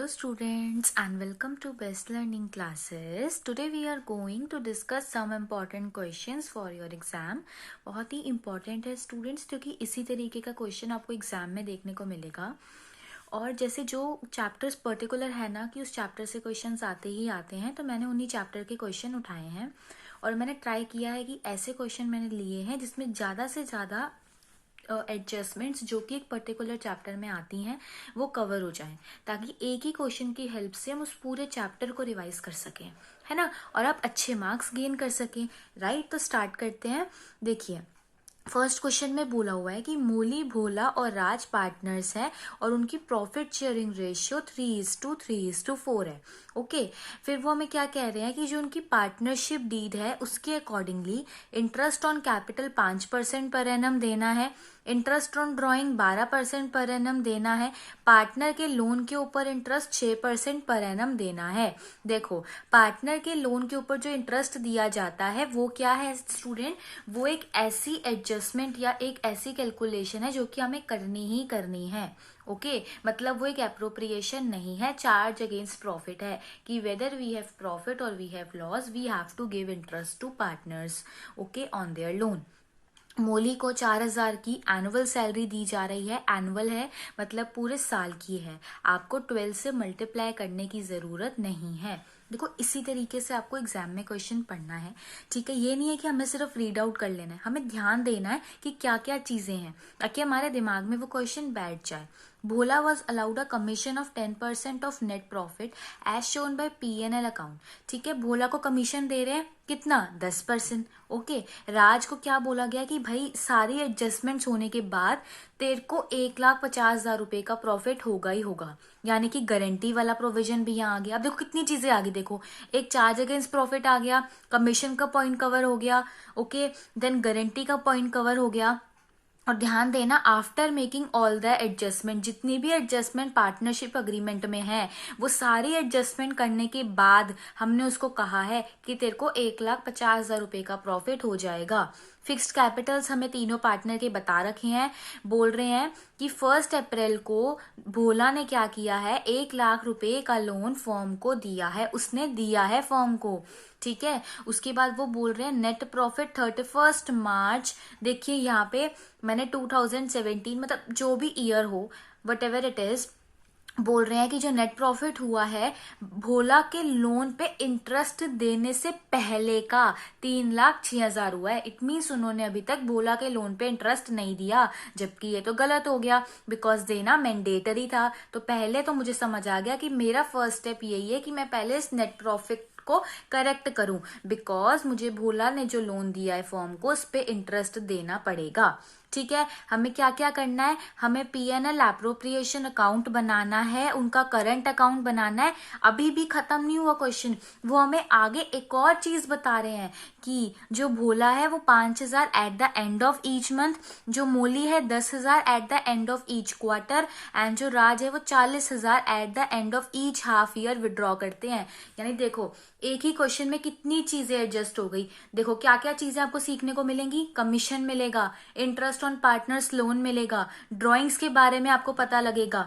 students and welcome to Best Learning Classes. Today we are going to discuss some important questions for your exam. बहुत ही important है students क्योंकि इसी तरीके का question आपको exam में देखने को मिलेगा। और जैसे जो चैप्टर्स पर्टिकुलर है ना कि उस चैप्टर से क्वेश्चंस आते ही आते हैं, तो मैंने उन्हीं चैप्टर के क्वेश्चन उठाए हैं और मैंने ट्राई किया है कि ऐसे क्वेश्चन मैंने लिए हैं जिसमें ज़्यादा से ज़्यादा एडजस्टमेंट्स जो कि एक पर्टिकुलर चैप्टर में आती हैं वो कवर हो जाएं, ताकि एक ही क्वेश्चन की हेल्प से हम उस पूरे चैप्टर को रिवाइज कर सकें, है ना, और आप अच्छे मार्क्स गेन कर सकें। राइट, तो स्टार्ट करते हैं। देखिए, फर्स्ट क्वेश्चन में बोला हुआ है कि मोली, भोला और राज पार्टनर्स हैं और उनकी प्रॉफिट शेयरिंग रेशियो 3:3:4 है। ओके, फिर वो हमें क्या कह रहे हैं कि जो उनकी पार्टनरशिप डीड है उसके accordingly interest on capital 5% per annum देना है, interest on drawing 12% per annum देना है, पार्टनर के लोन के ऊपर इंटरेस्ट 6% पर एनम देना है। देखो, पार्टनर के लोन के ऊपर जो इंटरेस्ट दिया जाता है वो क्या है स्टूडेंट, वो एक ऐसी एडजस्टमेंट या एक ऐसी कैलकुलेशन है जो कि हमें करनी ही करनी है। ओके, मतलब वो एक एप्रोप्रिएशन नहीं है, चार्ज अगेंस्ट प्रॉफिट है कि वेदर वी हैव प्रॉफिट और we have loss we have to give interest to partners okay on their loan. Molly को 4,000 की एनुअल सैलरी दी जा रही है। एनुअल है मतलब पूरे साल की है, आपको 12 से मल्टीप्लाई करने की जरूरत नहीं है। देखो, इसी तरीके से आपको एग्जाम में क्वेश्चन पढ़ना है, ठीक है। ये नहीं है कि हमें सिर्फ रीड आउट कर लेना है, हमें ध्यान देना है कि क्या क्या चीजें हैं ताकि हमारे दिमाग में वो क्वेश्चन बैठ जाए। Bhola was allowed a commission of 10% of net profit as shown by P&L account. ठीक है, भोला को कमीशन दे रहे हैं कितना, 10%। ओके, राज को क्या बोला गया कि भाई सारी एडजस्टमेंट्स होने के बाद तेरे को 1,50,000 रुपए का प्रॉफिट होगा ही होगा, यानी कि गारंटी वाला प्रोविजन भी यहाँ आ गया। अब देखो कितनी चीजें आ गई, देखो एक चार्ज अगेंस्ट प्रॉफिट आ गया, कमीशन का पॉइंट कवर हो गया, ओके, देन गारंटी का पॉइंट कवर हो गया। और ध्यान देना, after making all the adjustment, जितनी भी एडजस्टमेंट पार्टनरशिप अग्रीमेंट में है वो सारी एडजस्टमेंट करने के बाद हमने उसको कहा है कि तेरे को 1,50,000 रुपए का प्रॉफिट हो जाएगा। फिक्स्ड कैपिटल्स हमें तीनों पार्टनर के बता रखे हैं। बोल रहे हैं कि 1 अप्रैल को भोला ने क्या किया है, 1,00,000 रुपए का लोन फर्म को दिया है, उसने दिया है फर्म को, ठीक है। उसके बाद वो बोल रहे हैं नेट प्रॉफिट 31 मार्च। देखिए यहाँ पे मैंने 2017 मतलब जो भी ईयर हो, वट एवर इट इज, बोल रहे हैं कि जो नेट प्रॉफिट हुआ है भोला के लोन पे इंटरेस्ट देने से पहले का 3,06,000 हुआ है। इट मीन्स उन्होंने अभी तक भोला के लोन पे इंटरेस्ट नहीं दिया, जबकि ये तो गलत हो गया बिकॉज देना मैंडेटरी था। तो पहले तो मुझे समझ आ गया कि मेरा फर्स्ट स्टेप यही है कि मैं पहले इस नेट प्रॉफिट को करेक्ट करूं, बिकॉज मुझे भोला ने जो लोन दिया है फॉर्म को उस पे इंटरेस्ट देना पड़ेगा। ठीक है, हमें क्या क्या करना है, हमें P&L एप्रोप्रिएशन अकाउंट बनाना है, उनका करंट अकाउंट बनाना है। अभी भी खत्म नहीं हुआ क्वेश्चन, वो हमें आगे एक और चीज बता रहे हैं कि जो भोला है वो 5,000 eight the end of each month, जो मोली है 10,000 eight the end of each quarter, and जो राज है वो 40,000 eight the end of each half year withdraw करते हैं। यानी देखो एक ही क्वेश्चन में कितनी चीजें एडजस्ट हो गई। देखो क्या क्या चीजें आपको सीखने को मिलेंगी, कमीशन मिलेगा, इंटरेस्ट ऑन पार्टनर्स लोन मिलेगा, ड्राइंग्स के बारे में आपको पता लगेगा,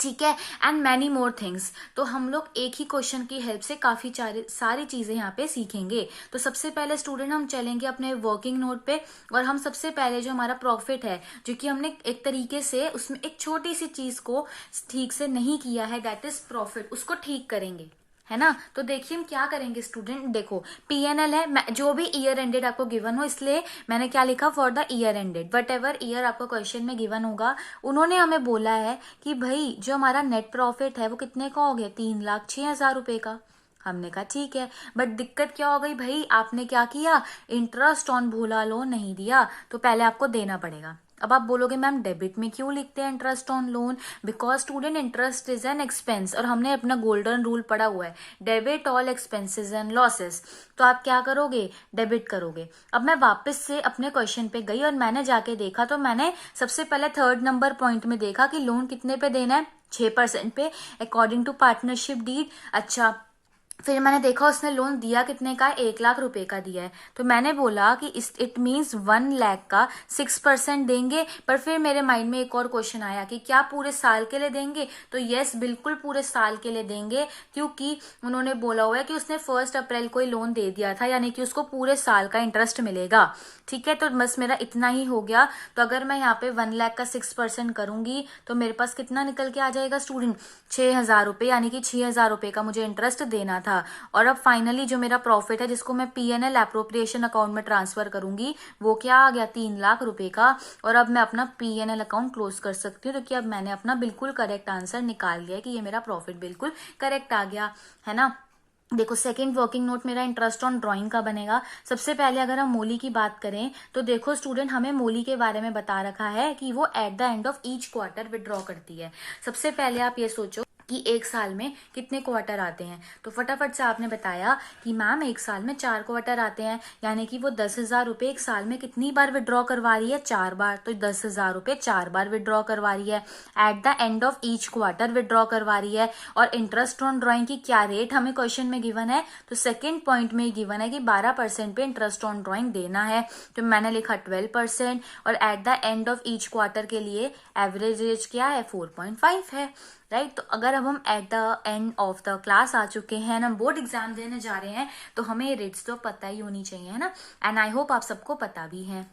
ठीक है, एंड मैनी मोर थिंग्स। तो हम लोग एक ही क्वेश्चन की हेल्प से काफी सारी चीजें यहाँ पे सीखेंगे। तो सबसे पहले स्टूडेंट हम चलेंगे अपने वर्किंग नोट पे, और हम सबसे पहले जो हमारा प्रॉफिट है, जो कि हमने एक तरीके से उसमें एक छोटी सी चीज को ठीक से नहीं किया है, दैट इज प्रॉफिट, उसको ठीक करेंगे, है ना। तो देखिए हम क्या करेंगे स्टूडेंट, देखो P&L है, जो भी ईयर एंडेड आपको गिवन हो, इसलिए मैंने क्या लिखा, for the year ended, what ever year आपको क्वेश्चन में गिवन होगा। उन्होंने हमें बोला है कि भाई जो हमारा नेट प्रॉफिट है वो कितने का हो गया, 3,06,000 रुपए का। हमने कहा ठीक है, बट दिक्कत क्या हो गई भाई, आपने क्या किया, इंटरेस्ट ऑन भोला लोन नहीं दिया, तो पहले आपको देना पड़ेगा। अब आप बोलोगे मैम डेबिट में क्यों लिखते हैं interest on loan, because student interest is an expense, और हमने अपना गोल्डन रूल पढ़ा हुआ है, debit all expenses and losses. तो आप क्या करोगे, डेबिट करोगे। अब मैं वापस से अपने क्वेश्चन पे गई और मैंने जाके देखा, तो मैंने सबसे पहले 3rd नंबर पॉइंट में देखा कि लोन कितने पे देना है, 6% पे अकॉर्डिंग टू पार्टनरशिप डीड। अच्छा, फिर मैंने देखा उसने लोन दिया कितने का, 1 लाख रुपए का दिया है। तो मैंने बोला कि इट मीन्स 1 लाख का 6% देंगे। पर फिर मेरे माइंड में एक और क्वेश्चन आया कि क्या पूरे साल के लिए देंगे? तो यस, बिल्कुल पूरे साल के लिए देंगे, क्योंकि उन्होंने बोला हुआ है कि उसने 1 अप्रैल को ही लोन दे दिया था, यानी कि उसको पूरे साल का इंटरेस्ट मिलेगा। ठीक है, तो बस मेरा इतना ही हो गया। तो अगर मैं यहाँ पे 1 लाख का 6% करूंगी तो मेरे पास कितना निकल के आ जाएगा स्टूडेंट? 6,000 रुपये, यानी कि 6,000 रुपये का मुझे इंटरेस्ट देना था। और अब फाइनली जो मेरा प्रॉफिट है, जिसको मैं पीएनएल एप्रोप्रिएशन अकाउंट में ट्रांसफर करूंगी, वो क्या आ गया? 3 लाख रुपए का। और अब मैं अपना पीएनएल अकाउंट क्लोज कर सकती हूँ, क्योंकि अब मैंने अपना बिल्कुल करेक्ट आंसर निकाल लिया है कि ये मेरा प्रॉफिट बिल्कुल करेक्ट आ गया, है ना। देखो, सेकंड वर्किंग नोट मेरा इंटरेस्ट ऑन ड्राइंग का बनेगा। सबसे पहले अगर हम मोली की बात करें तो देखो स्टूडेंट, हमें मोली के बारे में बता रखा है कि वो eight the end of each quarter withdraw करती है। सबसे पहले आप ये सोचो कि एक साल में कितने क्वार्टर आते हैं। तो फटाफट से आपने बताया कि मैम एक साल में 4 क्वार्टर आते हैं, यानी कि वो 10,000 रुपये एक साल में कितनी बार विड्रॉ करवा रही है? 4 बार। तो 10,000 रुपये 4 बार विड्रॉ करवा रही है, eight the end of each quarter withdraw करवा रही है। और इंटरेस्ट ऑन ड्राइंग की क्या रेट हमें क्वेश्चन में गिवन है? तो सेकेंड पॉइंट में गिवन है कि 12% पे इंटरेस्ट ऑन ड्राइंग देना है। तो मैंने लिखा 12%, और eight the end of each quarter के लिए एवरेज रेट क्या है? 4.5 है, राइट। तो अगर अब हम at the end of the class आ चुके हैं, हम बोर्ड एग्जाम देने जा रहे हैं, तो हमें ये रेट्स तो पता ही होनी चाहिए, है ना। एंड आई होप आप सबको पता भी है।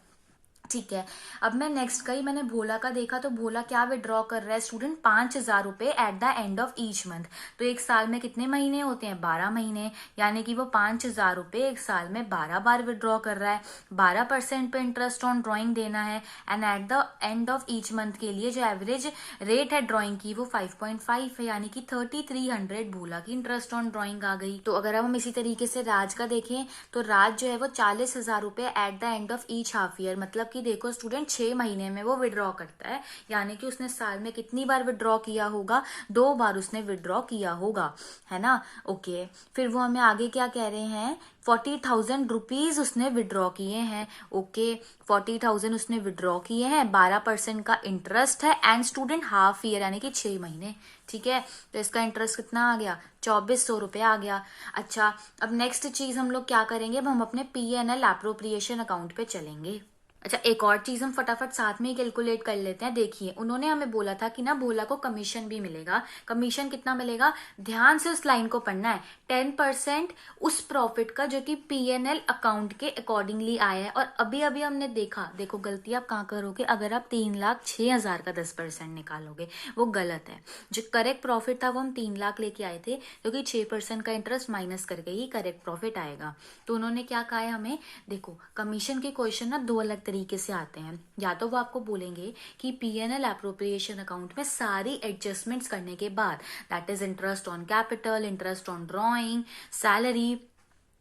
ठीक है, अब मैं नेक्स्ट का ही मैंने भोला का देखा। तो भोला क्या विड्रॉ कर रहा है स्टूडेंट? 5,000 रुपये eight the end of each month. तो एक साल में कितने महीने होते हैं? 12 महीने, यानी कि वो 5,000 रुपये एक साल में 12 बार विड्रॉ कर रहा है। 12% पे इंटरेस्ट ऑन ड्राइंग देना है, and eight the end of each month के लिए जो एवरेज रेट है ड्राइंग की वो 5.5 है, यानी कि 3,300 भोला की इंटरेस्ट ऑन ड्राइंग आ गई। तो अगर अब हम इसी तरीके से राज का देखें तो राज जो है वो 40,000 रुपये eight the end of each half year, मतलब कि देखो स्टूडेंट 6 महीने में वो विड्रॉ करता है, यानी कि उसने साल में कितनी बार विड्रॉ किया होगा? 2 बार उसने विड्रॉ किया होगा, है ना। ओके, फिर वो हमें आगे क्या कह रहे हैं? 40,000 रुपीज उसने विड्रॉ किए हैं। ओके, 40,000 उसने विड्रॉ किए हैं, 12% का इंटरेस्ट है, एंड स्टूडेंट हाफ ईयर यानी कि 6 महीने। ठीक है, तो इसका इंटरेस्ट कितना आ गया? 2,400 रुपये आ गया। अच्छा, अब नेक्स्ट चीज हम लोग क्या करेंगे? अब हम अपने पीएनएल एप्रोप्रिएशन अकाउंट पे चलेंगे। अच्छा, एक और चीज हम फटाफट साथ में ही कैलकुलेट कर लेते हैं। देखिए, उन्होंने हमें बोला था कि ना भोला को कमीशन भी मिलेगा। कमीशन कितना मिलेगा? ध्यान से उस लाइन को पढ़ना है। 10% उस प्रॉफिट का जो कि पीएनएल अकाउंट के अकॉर्डिंगली आया है। और अभी अभी हमने देखा, देखो गलती आप कहाँ करोगे? अगर आप 3,06,000 का 10% निकालोगे, वो गलत है। जो करेक्ट प्रॉफिट था वो हम 3 लाख लेके आए थे, क्योंकि 6% का इंटरेस्ट माइनस करके ही करेक्ट प्रॉफिट आएगा। तो उन्होंने क्या कहा है हमें? देखो, कमीशन के क्वेश्चन ना दो अलग तरीके से आते हैं। या तो वो आपको बोलेंगे कि पीएनएल एप्रोप्रिएशन अकाउंट में सारी एडजस्टमेंट्स करने के बाद, that is interest on capital, interest on drawing, salary,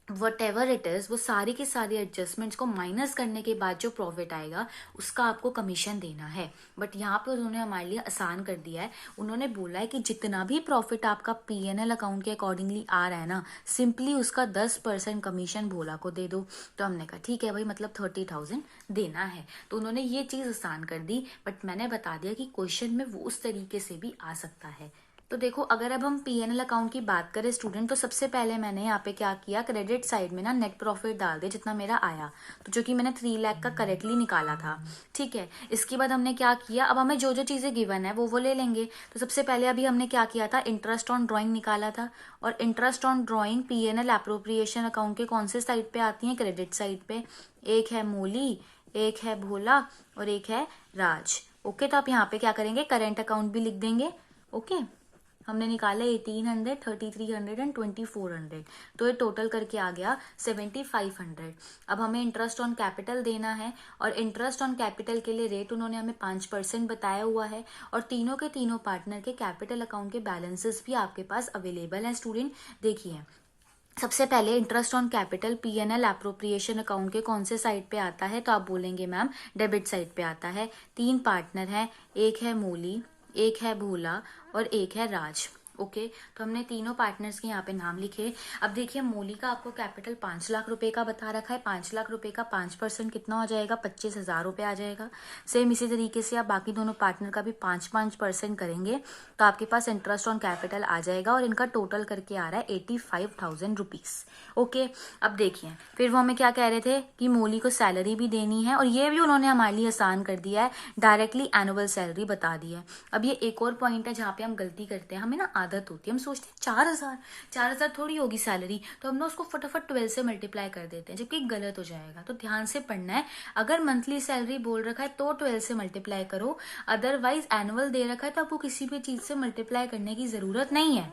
what ever it is, वो सारी की सारी एडजस्टमेंट्स को माइनस करने के बाद जो प्रॉफिट आएगा उसका आपको कमीशन देना है। बट यहाँ पे उन्होंने हमारे लिए आसान कर दिया है। उन्होंने बोला है कि जितना भी प्रॉफिट आपका पीएनएल अकाउंट के अकॉर्डिंगली आ रहा है ना, सिंपली उसका 10% कमीशन भोला को दे दो। तो हमने कहा ठीक है भाई, मतलब 30,000 देना है। तो उन्होंने ये चीज आसान कर दी, बट मैंने बता दिया कि क्वेश्चन में वो उस तरीके से भी आ सकता है। तो देखो, अगर अब हम पीएनएल अकाउंट की बात करें स्टूडेंट, तो सबसे पहले मैंने यहाँ पे क्या किया? क्रेडिट साइड में ना नेट प्रॉफिट डाल दिया जितना मेरा आया, तो जो कि मैंने 3 लाख का करेक्टली निकाला था। ठीक है, इसके बाद हमने क्या किया? अब हमें जो जो चीजें गिवन है वो ले लेंगे। तो सबसे पहले अभी हमने क्या किया था? इंटरेस्ट ऑन ड्राइंग निकाला था। और interest on drawing PNL appropriation account के कौन से साइड पे आती है? क्रेडिट साइड पे। एक है मोली, एक है भोला, और एक है राज। ओके, तो आप यहाँ पे क्या करेंगे? करेंट अकाउंट भी लिख देंगे। ओके, हमने निकाले 1,800, 3,300 एंड 2,400। तो ये टोटल करके आ गया 7,500। अब हमें इंटरेस्ट ऑन कैपिटल देना है, और इंटरेस्ट ऑन कैपिटल के लिए रेट उन्होंने हमें 5% बताया हुआ है। और तीनों के तीनों पार्टनर के कैपिटल अकाउंट के बैलेंसेस भी आपके पास अवेलेबल हैं स्टूडेंट। देखिए, सबसे पहले interest on capital PNL appropriation account के कौन से साइड पे आता है? तो आप बोलेंगे मैम डेबिट साइड पे आता है। 3 पार्टनर हैं, एक है मोली, एक है भोला, और एक है राज। ओके तो हमने तीनों पार्टनर्स के यहाँ पे नाम लिखे। अब देखिए मोली का आपको कैपिटल 5 लाख रुपए का बता रखा है। 5 लाख रुपए का 5% कितना हो जाएगा, 25,000 रुपये आ जाएगा। सेम इसी तरीके से आप बाकी दोनों पार्टनर का भी 5% करेंगे तो आपके पास इंटरेस्ट ऑन कैपिटल आ जाएगा और इनका टोटल करके आ रहा है 85,000 रुपीज। ओके अब देखिए फिर वो हमें क्या कह रहे थे कि मोली को सैलरी भी देनी है और ये भी उन्होंने हमारे लिए आसान कर दिया है, डायरेक्टली एनुअल सैलरी बता दी है। अब ये एक और पॉइंट है जहाँ पे हम गलती करते हैं, हमें ना आदत होती है, हम सोचते हैं 4,000 थोड़ी होगी सैलरी, तो हम ना उसको फटाफट 12 से मल्टीप्लाई कर देते हैं, जबकि गलत हो जाएगा। तो ध्यान से पढ़ना है, अगर मंथली सैलरी बोल रखा है तो 12 से मल्टीप्लाई करो, अदरवाइज एनुअल दे रखा है तो आपको किसी भी चीज से मल्टीप्लाई करने की जरूरत नहीं है।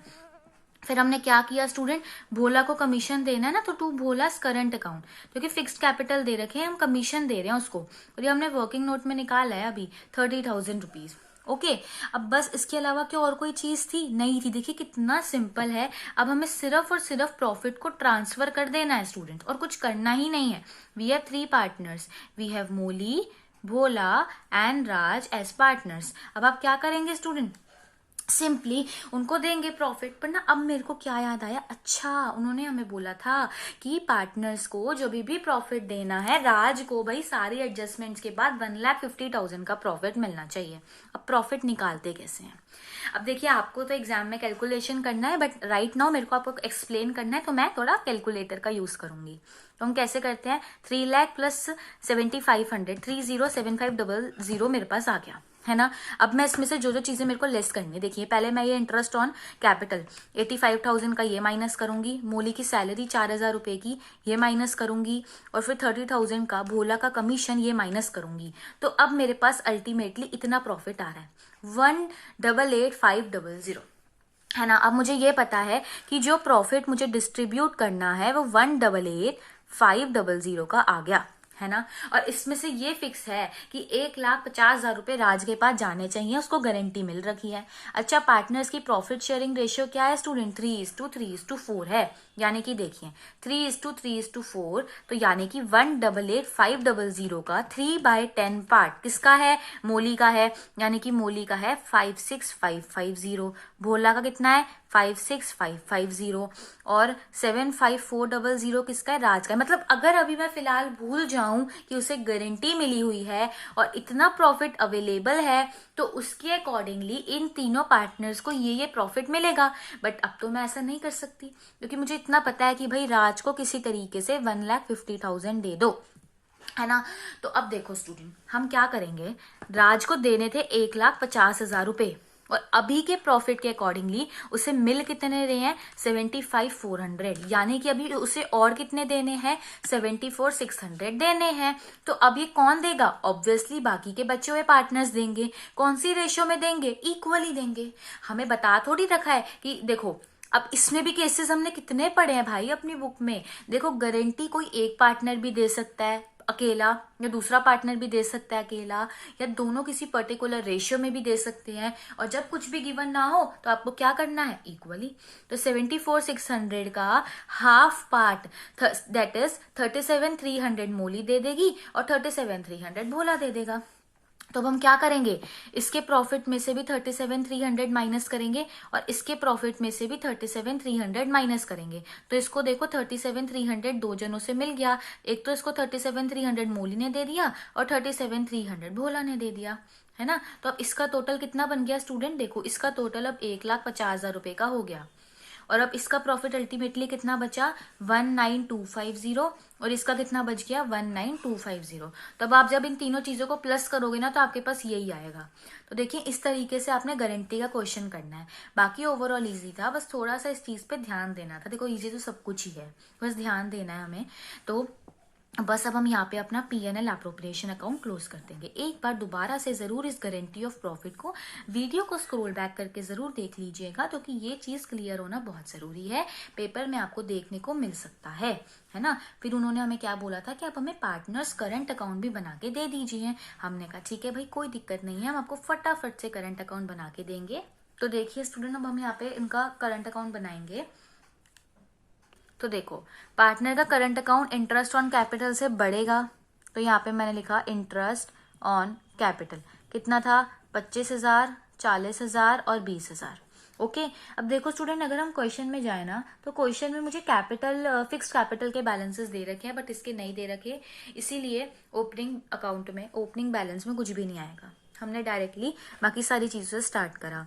फिर हमने क्या किया स्टूडेंट, भोला को कमीशन देना है ना, तो टू भोलास करंट अकाउंट, क्योंकि फिक्स्ड कैपिटल दे रखे हैं, हम कमीशन दे रहे हैं उसको, और ये हमने वर्किंग नोट में निकाला है अभी 30,000 रुपीज। ओके अब बस इसके अलावा क्या और कोई चीज थी, नहीं थी। देखिए कितना सिंपल है, अब हमें सिर्फ और सिर्फ प्रॉफिट को ट्रांसफर कर देना है स्टूडेंट, और कुछ करना ही नहीं है। We have 3 partners, we have Moli, Bhola and Raj as partners. अब आप क्या करेंगे स्टूडेंट, सिंपली उनको देंगे प्रॉफिट। पर ना अब मेरे को क्या याद आया, अच्छा उन्होंने हमें बोला था कि पार्टनर्स को जो भी प्रॉफिट देना है, राज को भाई सारी एडजस्टमेंट्स के बाद 1,50,000 का प्रॉफिट मिलना चाहिए। अब प्रॉफिट निकालते कैसे हैं, अब देखिए आपको तो एग्जाम में कैलकुलेशन करना है, बट राइट नाउ मेरे को आपको एक्सप्लेन करना है, तो मैं थोड़ा कैलकुलेटर का यूज करूंगी। तो हम कैसे करते हैं, 3 लाख प्लस 7,500, 307500 मेरे पास आ गया है ना। अब मैं इसमें से जो जो चीजें मेरे को लेस करनी है, देखिए पहले मैं ये इंटरेस्ट ऑन कैपिटल 85,000 का ये माइनस करूंगी, मोली की सैलरी 4,000 रुपए की ये माइनस करूंगी, और फिर 30,000 का भोला का कमीशन ये माइनस करूंगी। तो अब मेरे पास अल्टीमेटली इतना प्रॉफिट आ रहा है 1,88,500 है ना। अब मुझे ये पता है कि जो प्रॉफिट मुझे डिस्ट्रीब्यूट करना है वो 1,88,500 का आ गया है ना। और इसमें से ये फिक्स है कि 1,50,000 रुपए राज के पास जाने चाहिए, उसको गारंटी मिल रखी है। अच्छा पार्टनर्स की प्रॉफिट शेयरिंग रेशियो क्या है स्टूडेंट, 3:3:4 है, यानी कि देखिए 3:3:4, तो यानी कि 1,88,500 का 3/10 पार्ट किसका है, मोली का है, यानी कि मोली का है 56,550, भोला का कितना है 56,550, और 7,5400 किसका है, राज का है। मतलब अगर अभी मैं फिलहाल भूल जाऊं कि उसे गारंटी मिली हुई है और इतना प्रॉफिट अवेलेबल है, तो उसके अकॉर्डिंगली इन तीनों पार्टनर्स को ये प्रॉफिट मिलेगा। बट अब तो मैं ऐसा नहीं कर सकती, क्योंकि मुझे इतना पता है कि भाई राज को किसी तरीके से 1,50,000 दे दो, है ना। तो अब देखो स्टूडेंट हम क्या करेंगे, राज को देने थे 1,50,000 रुपए, और अभी के प्रॉफिट के अकॉर्डिंगली उसे मिल कितने रहे हैं 75,400, यानी कि अभी उसे और कितने देने हैं 74,600 देने हैं। तो अब ये कौन देगा, ऑब्वियसली बाकी के बचे हुए पार्टनर्स देंगे। कौन सी रेशियो में देंगे, इक्वली देंगे। हमें बता थोड़ी रखा है कि देखो, अब इसमें भी केसेस हमने कितने पढ़े हैं भाई अपनी बुक में। देखो गारंटी कोई एक पार्टनर भी दे सकता है अकेला, या दूसरा पार्टनर भी दे सकता है अकेला, या दोनों किसी पर्टिकुलर रेशियो में भी दे सकते हैं। और जब कुछ भी गिवन ना हो तो आपको क्या करना है, इक्वली। तो 74,600 का हाफ पार्ट दैट इज 37,300 मोली दे देगी और 37,300 भोला दे देगा। तो अब हम क्या करेंगे, इसके प्रॉफिट में से भी 37,300 माइनस करेंगे और इसके प्रॉफिट में से भी 37,300 माइनस करेंगे। तो इसको देखो 37,300 दो जनों से मिल गया, एक तो इसको 37,300 मोली ने दे दिया और 37,300 भोला ने दे दिया, है ना। तो अब इसका टोटल कितना बन गया स्टूडेंट, देखो इसका टोटल अब 1,50,000 रुपए का हो गया, और अब इसका प्रॉफिट अल्टीमेटली कितना बचा 19,250, और इसका कितना बच गया 19,250। तो अब आप जब इन तीनों चीजों को प्लस करोगे ना तो आपके पास यही आएगा। तो देखिए इस तरीके से आपने गारंटी का क्वेश्चन करना है। बाकी ओवरऑल इजी था, बस थोड़ा सा इस चीज पे ध्यान देना था। देखो इजी तो सब कुछ ही है, बस ध्यान देना है हमें। तो बस अब हम यहाँ पे अपना P&L एप्रोप्रिएशन अकाउंट क्लोज कर देंगे। एक बार दोबारा से जरूर इस गारंटी ऑफ प्रॉफिट को वीडियो को स्क्रॉल बैक करके जरूर देख लीजिएगा, क्योंकि ये चीज क्लियर होना बहुत जरूरी है, पेपर में आपको देखने को मिल सकता है ना। फिर उन्होंने हमें क्या बोला था कि आप हमें पार्टनर्स करंट अकाउंट भी बना के दे दीजिए। हमने कहा ठीक है भाई कोई दिक्कत नहीं है, हम आपको फटाफट से करंट अकाउंट बना के देंगे। तो देखिए स्टूडेंट अब हम यहाँ पे इनका करंट अकाउंट बनाएंगे। तो देखो पार्टनर का current account interest on capital से बढ़ेगा, तो यहाँ पे मैंने लिखा इंटरेस्ट ऑन कैपिटल कितना था 25,000, 40,000 और 20,000। ओके अब देखो स्टूडेंट, अगर हम क्वेश्चन में जाए ना, तो क्वेश्चन में मुझे कैपिटल फिक्स कैपिटल के बैलेंसेस दे रखे हैं, बट इसके नहीं दे रखे, इसीलिए ओपनिंग अकाउंट में, ओपनिंग बैलेंस में कुछ भी नहीं आएगा। हमने डायरेक्टली बाकी सारी चीजों से स्टार्ट करा।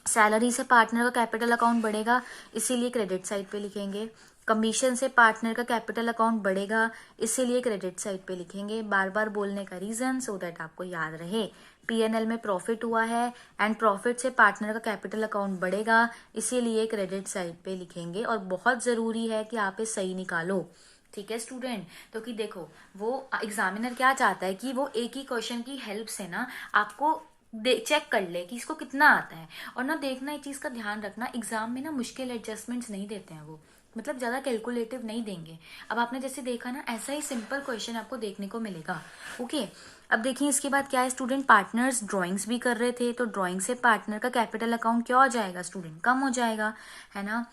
सैलरी से पार्टनर का कैपिटल अकाउंट बढ़ेगा, इसीलिए क्रेडिट साइड पे लिखेंगे। कमीशन से पार्टनर का कैपिटल अकाउंट बढ़ेगा, इसीलिए क्रेडिट साइड पे लिखेंगे। बार बार बोलने का रीजन सो दैट आपको याद रहे। पीएनएल में प्रॉफिट हुआ है एंड प्रॉफिट से पार्टनर का कैपिटल अकाउंट बढ़ेगा, इसीलिए क्रेडिट साइड पे लिखेंगे। और बहुत जरूरी है कि आप ये सही निकालो, ठीक है स्टूडेंट। तो कि देखो, वो एग्जामिनर क्या चाहता है कि वो एक ही क्वेश्चन की हेल्प से ना आपको चेक कर ले कि इसको कितना आता है। और ना देखना, एक चीज का ध्यान रखना, एग्जाम में ना मुश्किल एडजस्टमेंट्स नहीं देते हैं वो, मतलब ज्यादा कैलकुलेटिव नहीं देंगे। अब आपने जैसे देखा ना, ऐसा ही सिंपल क्वेश्चन आपको देखने को मिलेगा। ओके अब देखिए इसके बाद क्या है स्टूडेंट, पार्टनर्स ड्राइंग्स भी कर रहे थे, तो ड्राइंग से पार्टनर का कैपिटल अकाउंट क्या हो जाएगा स्टूडेंट, कम हो जाएगा, है ना।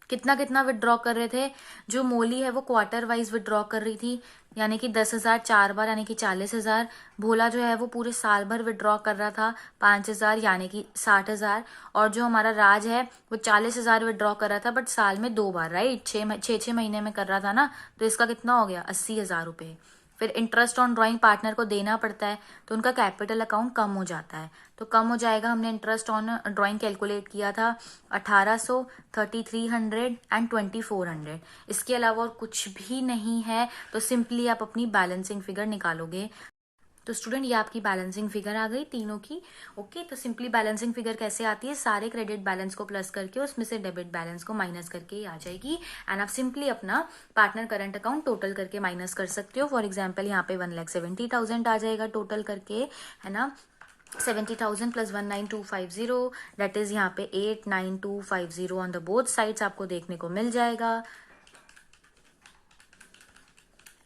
कितना कितना विदड्रॉ कर रहे थे, जो मोली है वो क्वार्टर वाइज विदड्रॉ कर रही थी, यानी कि 10,000 4 बार, यानी कि 40,000। भोला जो है वो पूरे साल भर विदड्रॉ कर रहा था 5,000, यानी कि 60,000। और जो हमारा राज है वो 40,000 विदड्रॉ कर रहा था, बट साल में 2 बार, राइट, 6 महीने में कर रहा था ना, तो इसका कितना हो गया, 80,000 रुपये। फिर इंटरेस्ट ऑन ड्राइंग पार्टनर को देना पड़ता है, तो उनका कैपिटल अकाउंट कम हो जाता है, तो कम हो जाएगा। हमने इंटरेस्ट ऑन ड्राइंग कैलकुलेट किया था 1800, 3300 एंड 2400। इसके अलावा और कुछ भी नहीं है, तो सिंपली आप अपनी बैलेंसिंग फिगर निकालोगे। तो स्टूडेंट, ये आपकी बैलेंसिंग फिगर आ गई तीनों की। ओके तो सिंपली बैलेंसिंग फिगर कैसे आती है, सारे क्रेडिट बैलेंस को प्लस करके उसमें से डेबिट बैलेंस को माइनस करके ही आ जाएगी। एंड आप सिंपली अपना पार्टनर करंट अकाउंट टोटल करके माइनस कर सकते हो। फॉर एग्जाम्पल यहाँ पे 1,70,000 आ जाएगा टोटल करके, है ना। 70,000 प्लस 19,250, दैट इज यहाँ पे 8,9,250 ऑन द बोथ साइड्स आपको देखने को मिल जाएगा।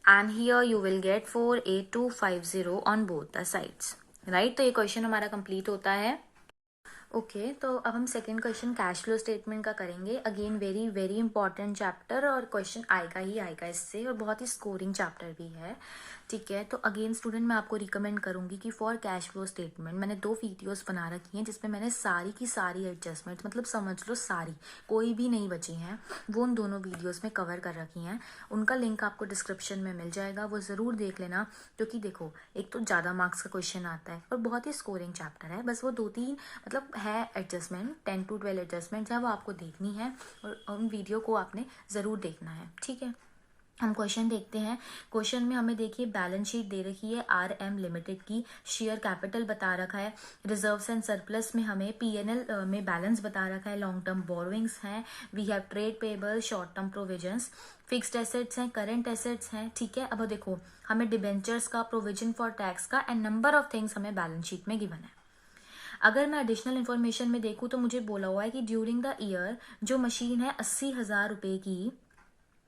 And here you will get 4,8,250 on both the sides, right? तो ये क्वेश्चन हमारा कंप्लीट होता है। ओके तो अब हम second question cash flow statement का करेंगे। Again very very important chapter, और क्वेश्चन आएगा ही आएगा इससे, और बहुत ही स्कोरिंग चैप्टर भी है, ठीक है। तो अगेन स्टूडेंट, मैं आपको रिकमेंड करूंगी कि फॉर कैश फ्लो स्टेटमेंट मैंने 2 वीडियोस बना रखी हैं, जिसमें मैंने सारी की सारी एडजस्टमेंट, मतलब समझ लो सारी, कोई भी नहीं बची हैं, वो उन दोनों वीडियोस में कवर कर रखी हैं। उनका लिंक आपको डिस्क्रिप्शन में मिल जाएगा, वो ज़रूर देख लेना। क्योंकि देखो, एक तो ज़्यादा मार्क्स का क्वेश्चन आता है और बहुत ही स्कोरिंग चैप्टर है। बस वो 2-3 मतलब है एडजस्टमेंट, 10 to 12 एडजस्टमेंट है, वो आपको देखनी है, और उन वीडियो को आपने ज़रूर देखना है, ठीक है। हम क्वेश्चन देखते हैं। क्वेश्चन में हमें देखिए बैलेंस शीट दे रखी है RM लिमिटेड की, शेयर कैपिटल बता रखा है, रिजर्व्स एंड सरप्लस में हमें PNL में बैलेंस बता रखा है, लॉन्ग टर्म बोरोइंग्स हैं, we have trade payable, short term provisions, fixed assets हैं, करंट एसेट्स हैं, ठीक है। अब देखो, हमें डिबेंचर्स का, प्रोविजन फॉर टैक्स का एंड नंबर ऑफ थिंग्स हमें बैलेंस शीट में गिवन है। अगर मैं एडिशनल इन्फॉर्मेशन में देखूँ तो मुझे बोला हुआ है कि ड्यूरिंग द ईयर जो मशीन है 80,000 रुपये की,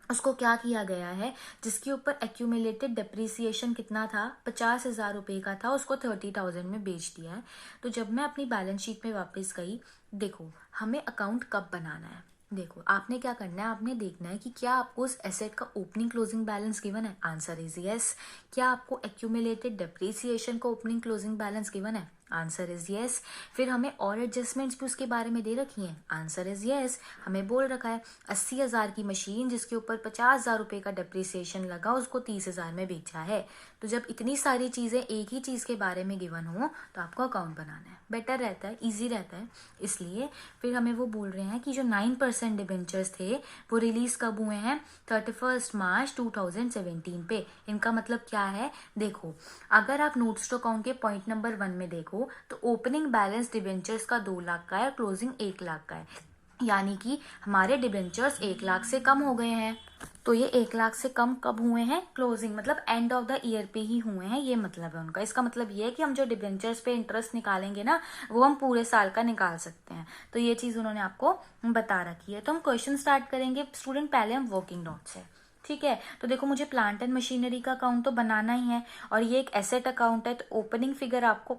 उसको क्या किया गया है, जिसके ऊपर एक्यूमुलेटेड डिप्रिसिएशन कितना था, 50,000 रुपये का था, उसको 30,000 में बेच दिया है। तो जब मैं अपनी बैलेंस शीट में वापस गई, देखो हमें अकाउंट कब बनाना है, देखो आपने क्या करना है, आपने देखना है कि क्या आपको उस एसेट का ओपनिंग क्लोजिंग बैलेंस गिवन है, आंसर इज यस। क्या आपको एक्यूमुलेटेड डिप्रिसिएशन का ओपनिंग क्लोजिंग बैलेंस गिवन है, आंसर इज यस। फिर हमें और एडजस्टमेंट्स भी उसके बारे में दे रखी हैं, आंसर इज यस। हमें बोल रखा है 80,000 की मशीन जिसके ऊपर 50,000 रुपये का डिप्रिसिएशन लगा, उसको 30,000 में बेचा है। तो जब इतनी सारी चीज़ें एक ही चीज़ के बारे में गिवन हो, तो आपको अकाउंट बनाना है, बेटर रहता है, ईजी रहता है, इसलिए। फिर हमें वो बोल रहे हैं कि जो 9% डिबेंचर्स थे वो रिलीज कब हुए हैं, 31 मार्च 2017 पे। इनका मतलब क्या है, देखो अगर आप नोट्स टू अकाउंट के पॉइंट नंबर 1 में देखो, तो ओपनिंग बैलेंस डिबेंचर्स का 2 लाख का है और क्लोजिंग 1 लाख का है, यानी कि हमारे डिबेंचर्स 1 लाख से कम हो गए हैं। तो ये 1 लाख से कम कब हुए हैं, क्लोजिंग मतलब एंड ऑफ द ईयर पे ही हुए हैं, ये मतलब है उनका। इसका मतलब ये है कि हम जो डिबेंचर्स पे इंटरेस्ट निकालेंगे ना, वो हम पूरे साल का निकाल सकते हैं। तो ये चीज उन्होंने आपको बता रखी है। तो हम क्वेश्चन स्टार्ट करेंगे स्टूडेंट, पहले हम वर्किंग नोट से, ठीक है। तो देखो, मुझे प्लांट एंड मशीनरी का अकाउंट तो बनाना ही है, और ये एक एसेट अकाउंट है, तो ओपनिंग फिगर आपको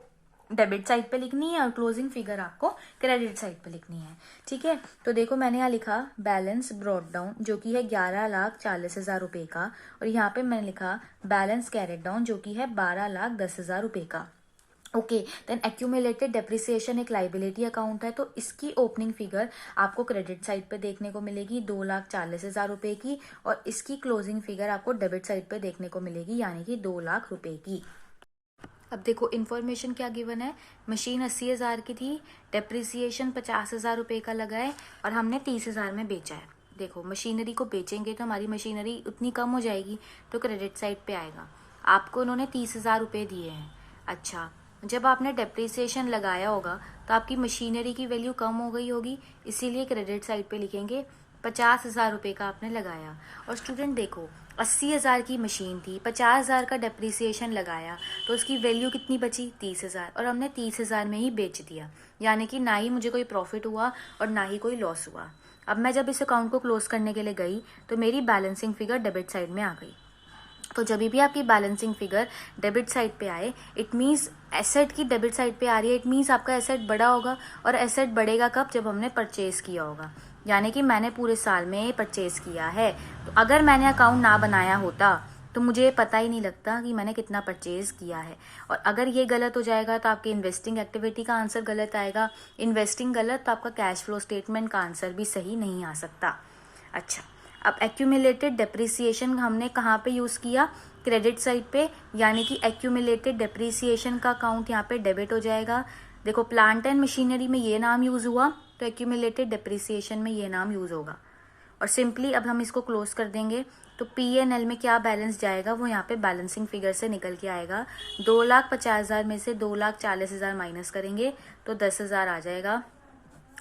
डेबिट साइड पे लिखनी है और क्लोजिंग फिगर आपको क्रेडिट साइड पे लिखनी है, ठीक है। तो देखो मैंने यहाँ लिखा बैलेंस ब्रॉट डाउन, जो कि है 11,40,000 रुपये का, और यहाँ पे मैंने लिखा बैलेंस कैरेट डाउन, जो कि है 12,10,000 रुपये का। ओके, देन एक्यूमुलेटेड डेप्रिसिएशन एक लाइबिलिटी अकाउंट है, तो इसकी ओपनिंग फिगर आपको क्रेडिट साइड पे देखने को मिलेगी 2,40,000 रुपए की, और इसकी क्लोजिंग फिगर आपको डेबिट साइड पे देखने को मिलेगी यानी कि 2,00,000 रुपए की। अब देखो इन्फॉर्मेशन क्या गिवन है, मशीन 80,000 की थी, डेप्रिसिएशन 50,000 रुपए का लगा है और हमने 30,000 में बेचा है। देखो मशीनरी को बेचेंगे तो हमारी मशीनरी उतनी कम हो जाएगी, तो क्रेडिट साइड पे आएगा। आपको उन्होंने 30,000 रुपए दिए हैं। अच्छा, जब आपने डेप्रिसिएशन लगाया होगा तो आपकी मशीनरी की वैल्यू कम हो गई होगी, इसीलिए क्रेडिट साइड पे लिखेंगे 50,000 रुपए का आपने लगाया। और स्टूडेंट देखो 80,000 की मशीन थी, 50,000 का डेप्रिसिएशन लगाया, तो उसकी वैल्यू कितनी बची 30,000, और हमने 30,000 में ही बेच दिया, यानी कि ना ही मुझे कोई प्रॉफिट हुआ और ना ही कोई लॉस हुआ। अब मैं जब इस अकाउंट को क्लोज करने के लिए गई तो मेरी बैलेंसिंग फिगर डेबिट साइड में आ गई। तो जब भी आपकी बैलेंसिंग फिगर डेबिट साइड पे आए, इट मीन्स एसेट की डेबिट साइड पे आ रही है, इट मीन्स आपका एसेट बड़ा होगा। और एसेट बढ़ेगा कब, जब हमने परचेज किया होगा, यानी कि मैंने पूरे साल में परचेज किया है। तो अगर मैंने अकाउंट ना बनाया होता तो मुझे पता ही नहीं लगता कि मैंने कितना परचेज किया है। और अगर ये गलत हो जाएगा तो आपकी इन्वेस्टिंग एक्टिविटी का आंसर गलत आएगा, इन्वेस्टिंग गलत तो आपका कैश फ्लो स्टेटमेंट का आंसर भी सही नहीं आ सकता। अच्छा, अब एक्यूमुलेटेड डेप्रिसिएशन हमने कहाँ पे यूज़ किया, क्रेडिट साइड पे, यानी कि एक्यूमुलेटेड डेप्रिसिएशन का अकाउंट यहाँ पे डेबिट हो जाएगा। देखो प्लांट एंड मशीनरी में ये नाम यूज़ हुआ तो एक्यूमुलेटेड डेप्रिसिएशन में ये नाम यूज़ होगा। और सिंपली अब हम इसको क्लोज कर देंगे तो P&L में क्या बैलेंस जाएगा वो यहाँ पे बैलेंसिंग फिगर से निकल के आएगा। 2,50,000 में से 2,40,000 माइनस करेंगे तो 10,000 आ जाएगा।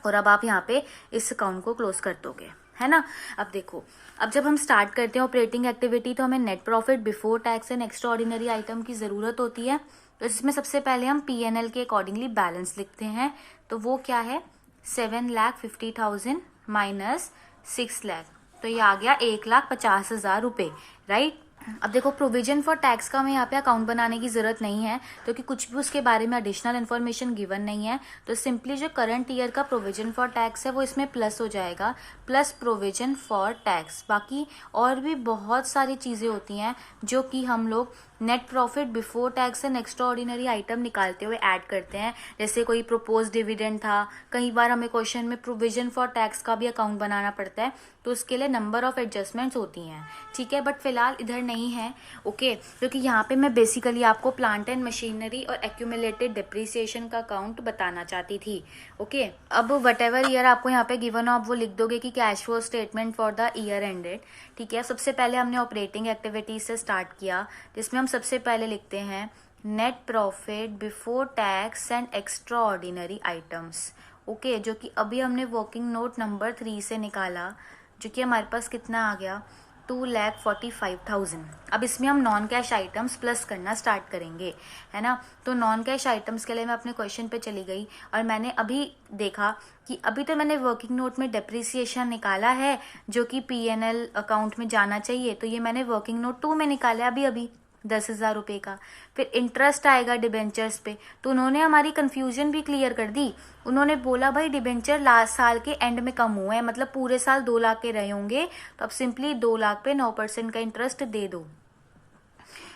और अब आप यहाँ पे इस अकाउंट को क्लोज कर दोगे, है ना। अब देखो, अब जब हम स्टार्ट करते हैं ऑपरेटिंग एक्टिविटी तो हमें net profit before tax and extra ordinary item की ज़रूरत होती है। तो इसमें सबसे पहले हम P&L के अकॉर्डिंगली बैलेंस लिखते हैं। तो वो क्या है, 7,50,000 माइनस 6,00,000, तो ये आ गया 1,50,000 रुपये, राइट। अब देखो प्रोविजन फॉर टैक्स का हमें यहाँ पे अकाउंट बनाने की जरूरत नहीं है, क्योंकि कुछ भी उसके बारे में एडिशनल इन्फॉर्मेशन गिवन नहीं है। तो सिंपली जो करंट ईयर का प्रोविजन फॉर टैक्स है वो इसमें प्लस हो जाएगा, प्लस प्रोविजन फॉर टैक्स। बाकी और भी बहुत सारी चीज़ें होती हैं जो कि हम लोग net profit before tax and extra ordinary item निकालते हुए ऐड करते हैं। जैसे कोई प्रोपोज डिविडेंड था, कई बार हमें क्वेश्चन में प्रोविजन फॉर टैक्स का भी अकाउंट बनाना पड़ता है, तो उसके लिए नंबर ऑफ एडजस्टमेंट्स होती हैं, ठीक है। बट फिलहाल इधर नहीं है, ओके, क्योंकि यहाँ पे मैं बेसिकली आपको प्लांट एंड मशीनरी और एक्यूमुलेटेड डिप्रिसिएशन का अकाउंट बताना चाहती थी, ओके। अब वट एवर ईयर आपको यहाँ पे गिवन हो आप वो लिख दोगे कि cash flow statement for the year ended, ठीक है। सबसे पहले हमने ऑपरेटिंग एक्टिविटीज से स्टार्ट किया, जिसमें हम सबसे पहले लिखते हैं net profit before tax and extra ordinary items, okay, जो कि अभी हमने वर्किंग नोट नंबर 3 से निकाला, जो कि हमारे पास कितना आ गया 2,45,000। अब इसमें हम नॉन कैश आइटम्स प्लस करना स्टार्ट करेंगे, है ना। तो नॉन कैश आइटम्स के लिए मैं अपने क्वेश्चन पे चली गई और मैंने अभी देखा कि अभी तो मैंने वर्किंग नोट में डेप्रिसिएशन निकाला है जो कि P&L अकाउंट में जाना चाहिए, तो ये मैंने वर्किंग नोट 2 में निकाला अभी 10,000 रुपये का। फिर इंटरेस्ट आएगा डिबेंचर्स पे, तो उन्होंने हमारी कंफ्यूजन भी क्लियर कर दी। उन्होंने बोला भाई डिबेंचर लास्ट साल के एंड में कम हुए हैं, मतलब पूरे साल 2 लाख के रहे होंगे, तो अब सिंपली 2 लाख पे 9% का इंटरेस्ट दे दो।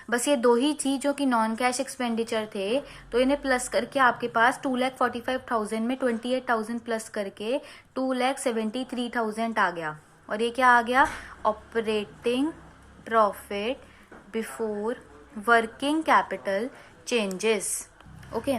बस ये दो ही थी जो कि नॉन कैश एक्सपेंडिचर थे, तो इन्हें प्लस करके आपके पास 2,45,000 में 28,000 प्लस करके 2,73,000 आ गया। और ये क्या आ गया, operating profit before working capital changes, okay.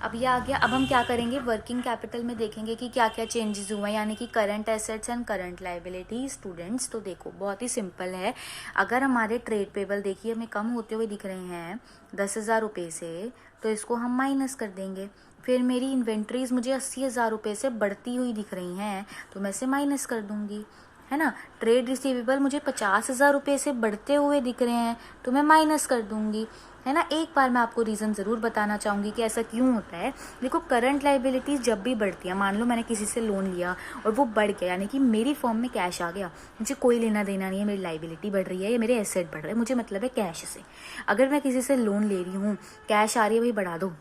अब ये आ गया। अब हम क्या करेंगे, वर्किंग कैपिटल में देखेंगे कि क्या क्या चेंजेस हुए, यानी कि current assets and current liability. Students तो देखो बहुत ही सिंपल है, अगर हमारे ट्रेड पेबल देखिए हमें कम होते हुए दिख रहे हैं 10,000 रुपये से, तो इसको हम माइनस कर देंगे। फिर मेरी इन्वेंट्रीज मुझे 80,000 रुपये से बढ़ती हुई दिख रही हैं, तो मैं इसे माइनस कर दूंगी, है ना। ट्रेड रिसीवेबल मुझे 50,000 रुपये से बढ़ते हुए दिख रहे हैं, तो मैं माइनस कर दूंगी, है ना। एक बार मैं आपको रीज़न ज़रूर बताना चाहूँगी कि ऐसा क्यों होता है। देखो करंट लाइबिलिटीज़ जब भी बढ़ती है, मान लो मैंने किसी से लोन लिया और वो बढ़ गया, यानी कि मेरी फॉर्म में कैश आ गया, मुझे कोई लेना देना नहीं है, मेरी लाइबिलिटी बढ़ रही है या मेरे एसेट बढ़ रहे हैं, मुझे मतलब है कैश से। अगर मैं किसी से लोन ले रही हूँ, कैश आ रही है, भाई बढ़ा दो,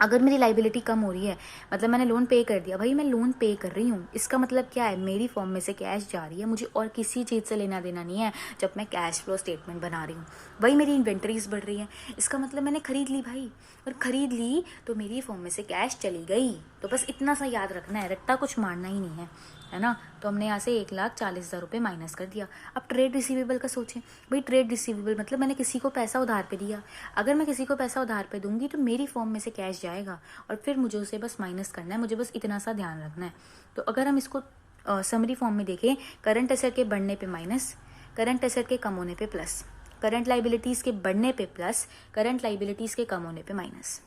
अगर मेरी लाइबिलिटी कम हो रही है, मतलब मैंने लोन पे कर दिया, भाई मैं लोन पे कर रही हूँ, इसका मतलब क्या है, मेरी फॉर्म में से कैश जा रही है, मुझे और किसी चीज़ से लेना देना नहीं है जब मैं कैश फ्लो स्टेटमेंट बना रही हूँ। वही मेरी इन्वेंटरीज बढ़ रही है, इसका मतलब मैंने खरीद ली भाई, और खरीद ली तो मेरी फॉर्म में से कैश चली गई। तो बस इतना सा याद रखना है, रट्टा कुछ मारना ही नहीं है ना। तो हमने यहाँ से 1,40,000 रुपये माइनस कर दिया। अब ट्रेड रिसीवेबल का सोचें, भाई ट्रेड रिसीवेबल मतलब मैंने किसी को पैसा उधार पे दिया, अगर मैं किसी को पैसा उधार पे दूंगी तो मेरी फॉर्म में से कैश जाएगा और फिर मुझे उसे बस माइनस करना है, मुझे बस इतना सा ध्यान रखना है। तो अगर हम इसको समरी फॉर्म में देखें, करंट एसेट के बढ़ने पे माइनस, करंट एसेट के कम होने पे प्लस, करंट लाइबिलिटीज़ के बढ़ने पे प्लस, करंट लाइबिलिटीज़ के कम होने पे माइनस।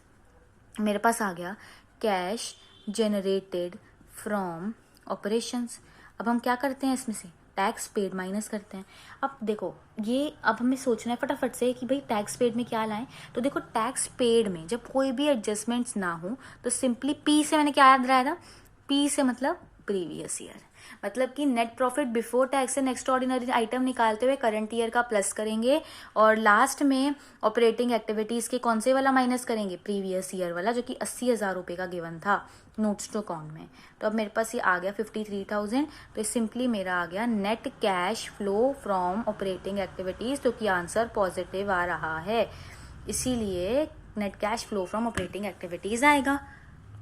मेरे पास आ गया कैश जनरेटेड फ्रॉम ऑपरेशंस। अब हम क्या करते हैं, इसमें से टैक्स पेड माइनस करते हैं। अब देखो ये, अब हमें सोचना है फटाफट से कि भाई टैक्स पेड में क्या लाएं। तो देखो टैक्स पेड में जब कोई भी एडजस्टमेंट्स ना हो तो सिंपली पी से मैंने क्या याद रहा था, पी से मतलब प्रीवियस ईयर, मतलब कि net profit before tax and extraordinary item निकालते हुए करंट ईयर का प्लस करेंगे और लास्ट में ऑपरेटिंग एक्टिविटीज़ के कौन से वाला माइनस करेंगे, प्रीवियस ईयर वाला, जो कि 80,000 रुपये का गिवन था नोट्स टू अकाउंट में। तो अब मेरे पास ये आ गया 53,000। तो सिंपली मेरा आ गया net cash flow from operating activities, तो कि आंसर पॉजिटिव आ रहा है, इसीलिए net cash flow from operating activities आएगा।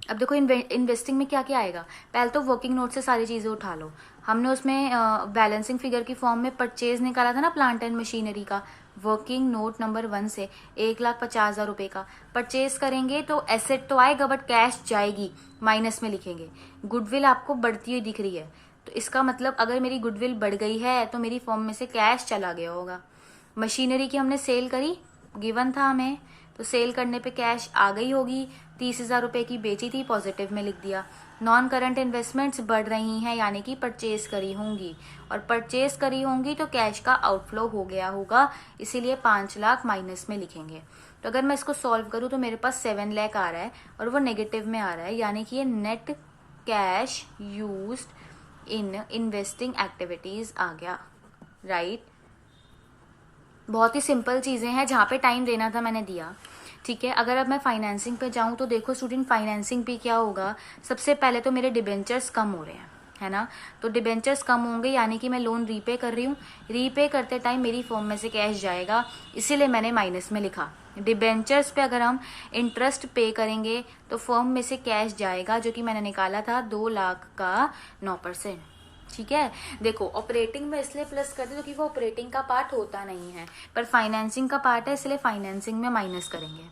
अब देखो इन्वेस्टिंग में क्या क्या आएगा, पहले तो वर्किंग नोट से सारी चीज़ें उठा लो। हमने उसमें बैलेंसिंग फिगर की फॉर्म में परचेज निकाला था ना प्लांट एंड मशीनरी का, वर्किंग नोट नंबर 1 से 1,50,000 रुपये का परचेज करेंगे तो एसेट तो आएगा बट कैश जाएगी, माइनस में लिखेंगे। गुडविल आपको बढ़ती हुई दिख रही है, तो इसका मतलब अगर मेरी गुडविल बढ़ गई है तो मेरी फॉर्म में से कैश चला गया होगा। मशीनरी की हमने सेल करी, गिवन था हमें, तो सेल करने पे कैश आ गई होगी, 30,000 रुपये की बेची थी, पॉजिटिव में लिख दिया। नॉन करंट इन्वेस्टमेंट्स बढ़ रही हैं यानी कि परचेज करी होंगी, और परचेज करी होंगी तो कैश का आउटफ्लो हो गया होगा, इसीलिए 5 लाख माइनस में लिखेंगे। तो अगर मैं इसको सॉल्व करूँ तो मेरे पास 7 लाख आ रहा है और वो नेगेटिव में आ रहा है, यानी कि ये net cash used in investing activities आ गया, राइट। बहुत ही सिंपल चीज़ें हैं, जहाँ पे टाइम देना था मैंने दिया, ठीक है। अगर अब मैं फाइनेंसिंग पे जाऊँ तो देखो स्टूडेंट, फाइनेंसिंग पे क्या होगा, सबसे पहले तो मेरे डिबेंचर्स कम हो रहे हैं, है ना। तो डिबेंचर्स कम होंगे यानी कि मैं लोन रीपे कर रही हूँ, रीपे करते टाइम मेरी फॉर्म में से कैश जाएगा, इसीलिए मैंने माइनस में लिखा। डिबेंचर्स पे अगर हम इंटरेस्ट पे करेंगे तो फॉर्म में से कैश जाएगा, जो कि मैंने निकाला था 2 लाख का 9%, ठीक है। देखो ऑपरेटिंग में इसलिए प्लस कर दे क्योंकि वो ऑपरेटिंग का पार्ट होता नहीं है, पर फाइनेंसिंग का पार्ट है, इसलिए फाइनेंसिंग में माइनस करेंगे।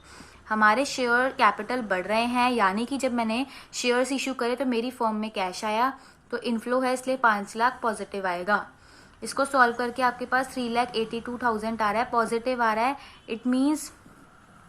हमारे शेयर कैपिटल बढ़ रहे हैं यानी कि जब मैंने शेयर्स इशू करे तो मेरी फॉर्म में कैश आया, तो इनफ्लो है इसलिए 5 लाख पॉजिटिव आएगा। इसको सॉल्व करके आपके पास 3,82,000 आ रहा है, पॉजिटिव आ रहा है। इट मीन्स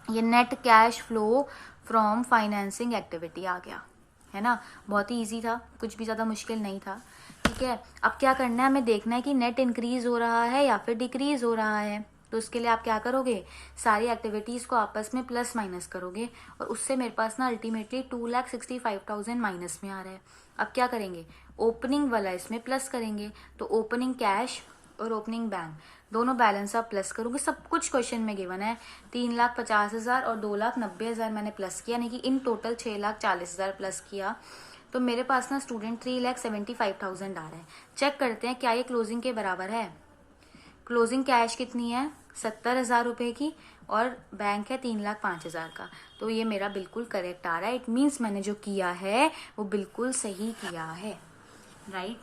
ये net cash flow from financing activity आ गया, है ना। बहुत ही इजी था, कुछ भी ज़्यादा मुश्किल नहीं था, ठीक है। अब क्या करना है, हमें देखना है कि नेट इंक्रीज हो रहा है या फिर डिक्रीज हो रहा है। तो उसके लिए आप क्या करोगे, सारी एक्टिविटीज़ को आपस में प्लस माइनस करोगे, और उससे मेरे पास ना अल्टीमेटली 2,65,000 माइनस में आ रहा है। अब क्या करेंगे, ओपनिंग वाला इसमें प्लस करेंगे, तो ओपनिंग कैश और ओपनिंग बैंक दोनों बैलेंस आप प्लस करोगे। सब कुछ क्वेश्चन में गिवन है, 3,50,000 और 2,90,000 मैंने प्लस किया, यानी कि इन टोटल 6,40,000 प्लस किया। तो मेरे पास ना स्टूडेंट 3,75,000 आ रहा है। चेक करते हैं क्या ये क्लोजिंग के बराबर है। क्लोजिंग कैश कितनी है, 70,000 रुपये की, और बैंक है 3,05,000 का, तो ये मेरा बिल्कुल करेक्ट आ रहा है। इट मीन्स मैंने जो किया है वो बिल्कुल सही किया है, राइट।